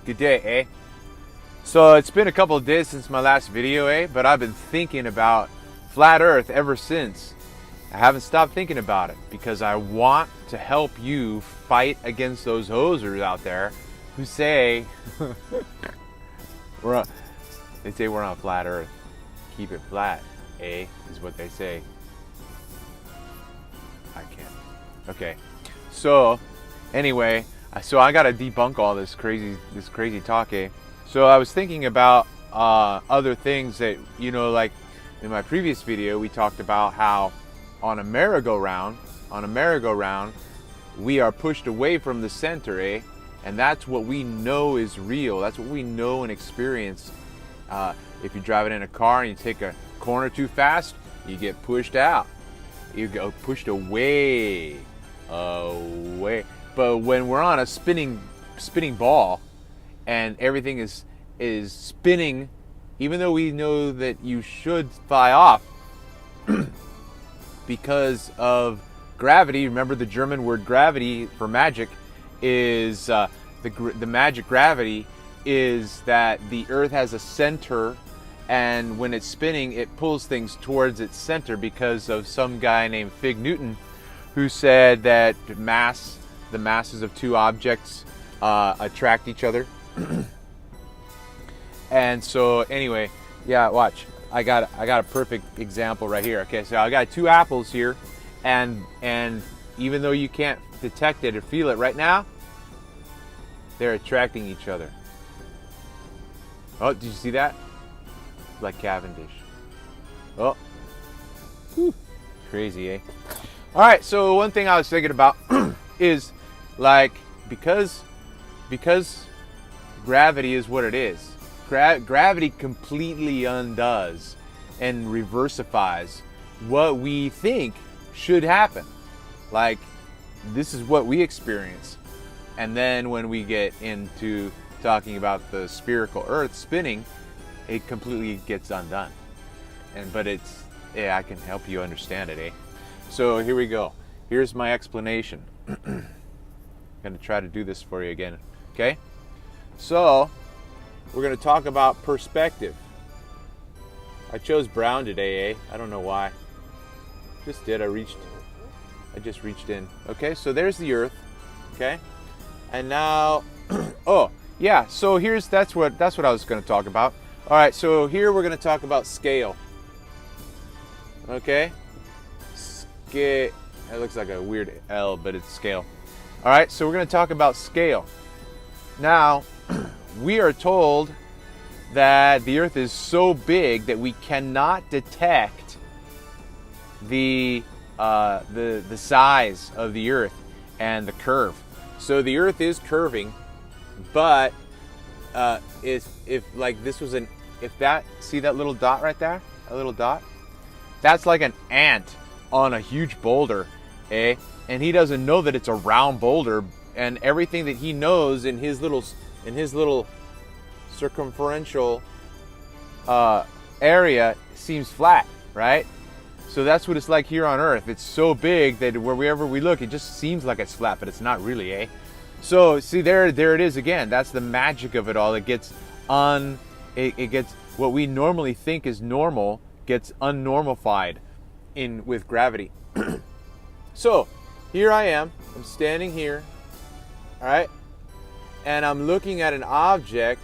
Good day, eh? So it's been a couple of days since my last video, eh? But I've been thinking about flat Earth ever since. I haven't stopped thinking about it because I want to help you fight against those hosers out there who say we're on flat Earth. Keep it flat, eh? Is what they say. I can't. Okay. So anyway, so I gotta debunk all this crazy talk, eh? So I was thinking about other things that, you know, like in my previous video we talked about how on a merry-go-round we are pushed away from the center, eh? And that's what we know is real. That's what we know and experience. If you're driving in a car and you take a corner too fast, you get pushed out. You go pushed away. But when we're on a spinning ball and everything is spinning, even though we know that you should fly off because of gravity. Remember, the German word gravity for magic is the magic gravity is that the Earth has a center, and when it's spinning it pulls things towards its center because of some guy named Fig Newton who said that the masses of two objects attract each other. And so anyway, yeah, watch. I got a perfect example right here. Okay, so I got two apples here, and even though you can't detect it or feel it right now, they're attracting each other. Oh, did you see that? Like Cavendish. Oh, whew. Crazy, eh? All right, so one thing I was thinking about is, like, because gravity is what it is. Gravity completely undoes and reversifies what we think should happen. Like, this is what we experience. And then when we get into talking about the spherical Earth spinning, it completely gets undone. But it's, yeah, I can help you understand it, eh? So here we go. Here's my explanation. I'm going to try to do this for you again, okay? So we're going to talk about perspective. I chose brown today, eh? I don't know why. Just did. I just reached in. Okay, so there's the Earth. Okay, and now, oh yeah. So that's what I was going to talk about. All right. So here we're going to talk about scale. Okay. Scale. It looks like a weird L, but it's scale. All right. So we're going to talk about scale. Now, we are told that the Earth is so big that we cannot detect the size of the Earth and the curve. So the Earth is curving, but if like this was see that little dot right there, a little dot, that's like an ant on a huge boulder, eh? And he doesn't know that it's a round boulder, and everything that he knows in his little circumferential area seems flat, right? So that's what it's like here on Earth. It's so big that wherever we look, it just seems like it's flat, but it's not really, eh? So see, there it is again. That's the magic of it all. It gets it gets what we normally think is normal gets unnormalified with gravity. So here I am. I'm standing here, all right, and I'm looking at an object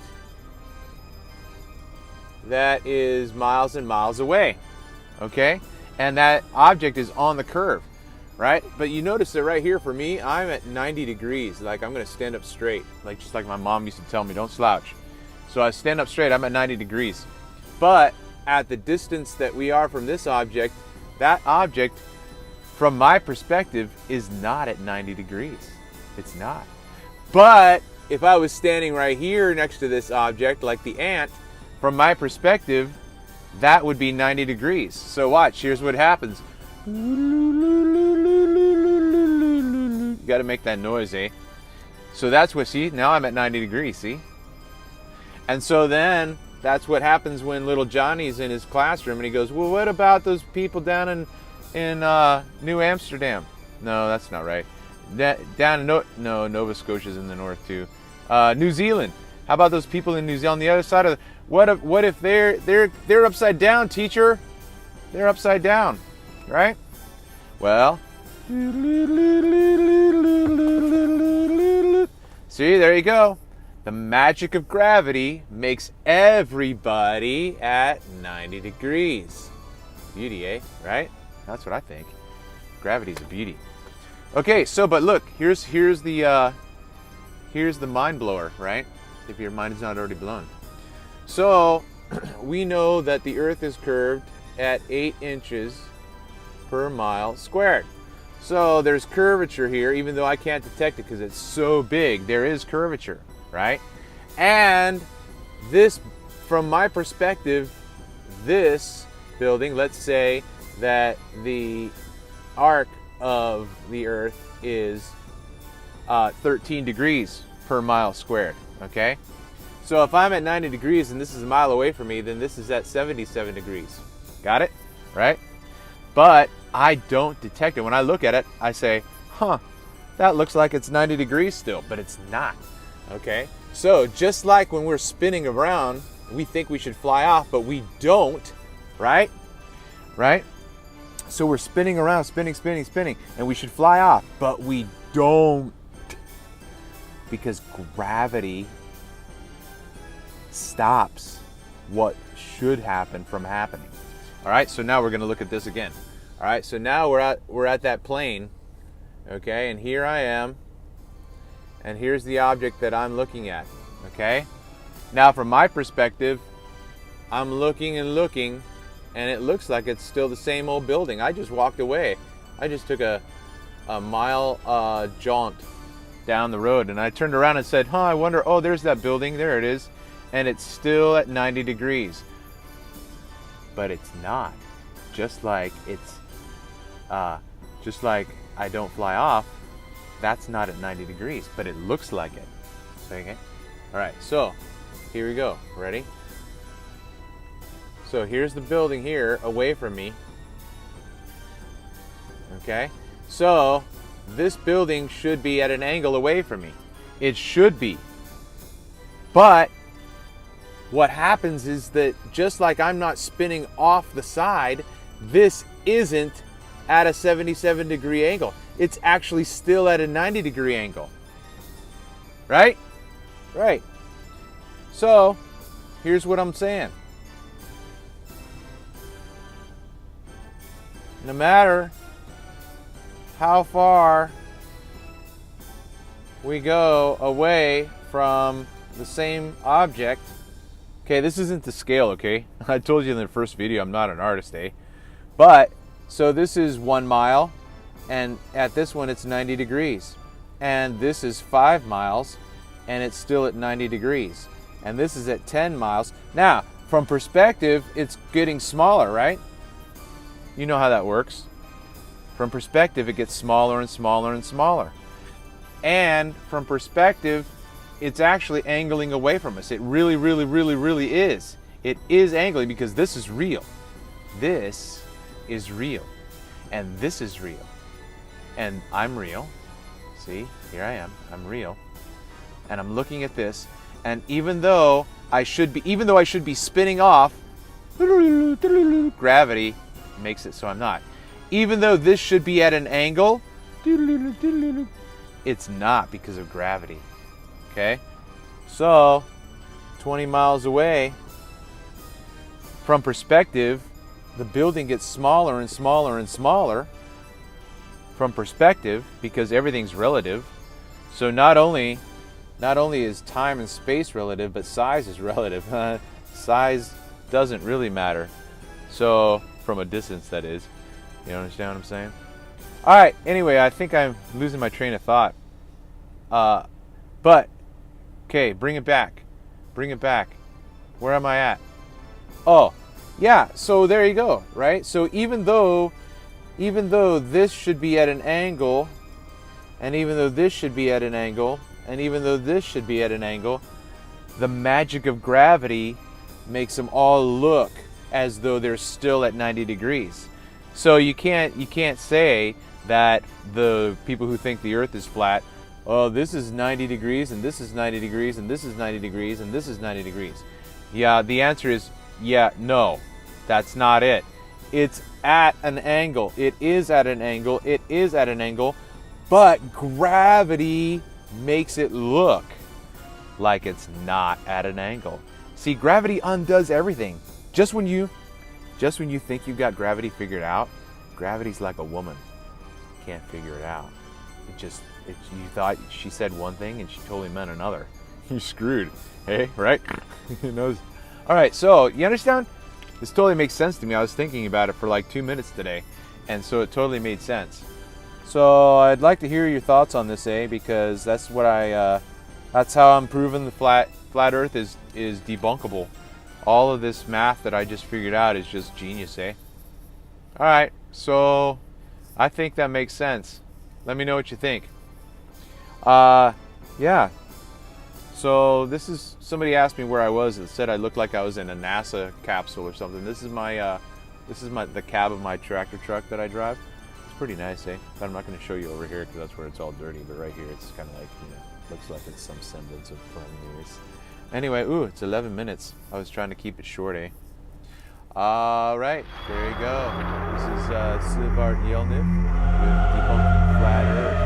that is miles and miles away, okay? And that object is on the curve, right? But you notice that right here for me, I'm at 90 degrees. Like, I'm gonna stand up straight, like just like my mom used to tell me, don't slouch. So I stand up straight, I'm at 90 degrees. But at the distance that we are from this object, that object, from my perspective, is not at 90 degrees. It's not. But if I was standing right here next to this object, like the ant, from my perspective, that would be 90 degrees. So watch, here's what happens. You got to make that noise, eh? So that's what, see, now I'm at 90 degrees, see? And so then that's what happens when little Johnny's in his classroom and he goes, well, what about those people down in New Amsterdam? No, that's not right. Down in Nova Scotia's in the north too. New Zealand. How about those people in New Zealand? The other side of what if they're upside down, teacher? They're upside down, right? Well, see, there you go. The magic of gravity makes everybody at 90 degrees. Beauty, eh? Right? That's what I think. Gravity's a beauty. Okay, so but look, here's the mind blower, right? If your mind is not already blown. So we know that the Earth is curved at 8 inches per mile squared. So there's curvature here, even though I can't detect it because it's so big. There is curvature, right? And this, from my perspective, this building, let's say that the arc of the Earth is 13 degrees per mile squared, okay? So if I'm at 90 degrees and this is a mile away from me, then this is at 77 degrees. Got it? Right? But I don't detect it. When I look at it, I say, huh, that looks like it's 90 degrees still, but it's not, okay? So just like when we're spinning around, we think we should fly off, but we don't, right? Right? So we're spinning around, spinning, and we should fly off, but we don't, because gravity stops what should happen from happening. All right, so now we're going to look at this again. All right, so now we're at that plane, okay, and here I am, and here's the object that I'm looking at, okay? Now from my perspective, I'm looking and looking, and it looks like it's still the same old building. I just walked away. I just took a mile jaunt down the road, and I turned around and said, I wonder, oh, there's that building, there it is, and it's still at 90 degrees. But it's not. Just like I don't fly off, that's not at 90 degrees, but it looks like it. Okay? All right, so here we go. Ready? So here's the building here away from me. Okay? So this building should be at an angle away from me. It should be. But what happens is that just like I'm not spinning off the side, this isn't at a 77 degree angle. It's actually still at a 90 degree angle. Right? Right. So here's what I'm saying. No matter how far we go away from the same object, okay, this isn't the scale, okay? I told you in the first video I'm not an artist, eh? But, so this is 1 mile, and at this one it's 90 degrees. And this is 5 miles, and it's still at 90 degrees. And this is at 10 miles. Now, from perspective, it's getting smaller, right? You know how that works. From perspective, it gets smaller and smaller and smaller. And from perspective, it's actually angling away from us. It really, really, really, really is. It is angling because this is real. This is real. And this is real. And I'm real. See, here I am. I'm real. And I'm looking at this. And even though I should be spinning off, gravity makes it so I'm not. Even though this should be at an angle, it's not because of gravity. Okay? So, 20 miles away, from perspective, the building gets smaller and smaller and smaller from perspective because everything's relative. So not only is time and space relative, but size is relative. Size doesn't really matter. So, from a distance, that is. You understand what I'm saying? All right, anyway, I think I'm losing my train of thought. But, okay, bring it back. Bring it back. Where am I at? Oh, yeah, so there you go, right? So even though this should be at an angle, and even though this should be at an angle, and even though this should be at an angle, the magic of gravity makes them all look as though they're still at 90 degrees. So you can't say that the people who think the Earth is flat, oh, this is 90 degrees, and this is 90 degrees, and this is 90 degrees, and this is 90 degrees. Yeah, the answer is, yeah, no, that's not it. It's at an angle. It is at an angle. It is at an angle, but gravity makes it look like it's not at an angle. See, gravity undoes everything. Just when you think you've got gravity figured out, gravity's like a woman. Can't figure it out. You thought she said one thing and she totally meant another. You're screwed. Hey, right? Who knows? All right, so you understand? This totally makes sense to me. I was thinking about it for like 2 minutes today, and so it totally made sense. So I'd like to hear your thoughts on this, because that's what that's how I'm proving the flat Earth is debunkable. All of this math that I just figured out is just genius, All right, so I think that makes sense. Let me know what you think. Yeah. So this is, somebody asked me where I was. It said I looked like I was in a NASA capsule or something. This is the cab of my tractor truck that I drive. It's pretty nice, But I'm not going to show you over here because that's where it's all dirty. But right here, it's kind of like, looks like it's some semblance of cleanliness. Anyway, ooh, it's 11 minutes. I was trying to keep it short, All right, there you go. This is Sivart Yelniv with Debunking Flat Earth.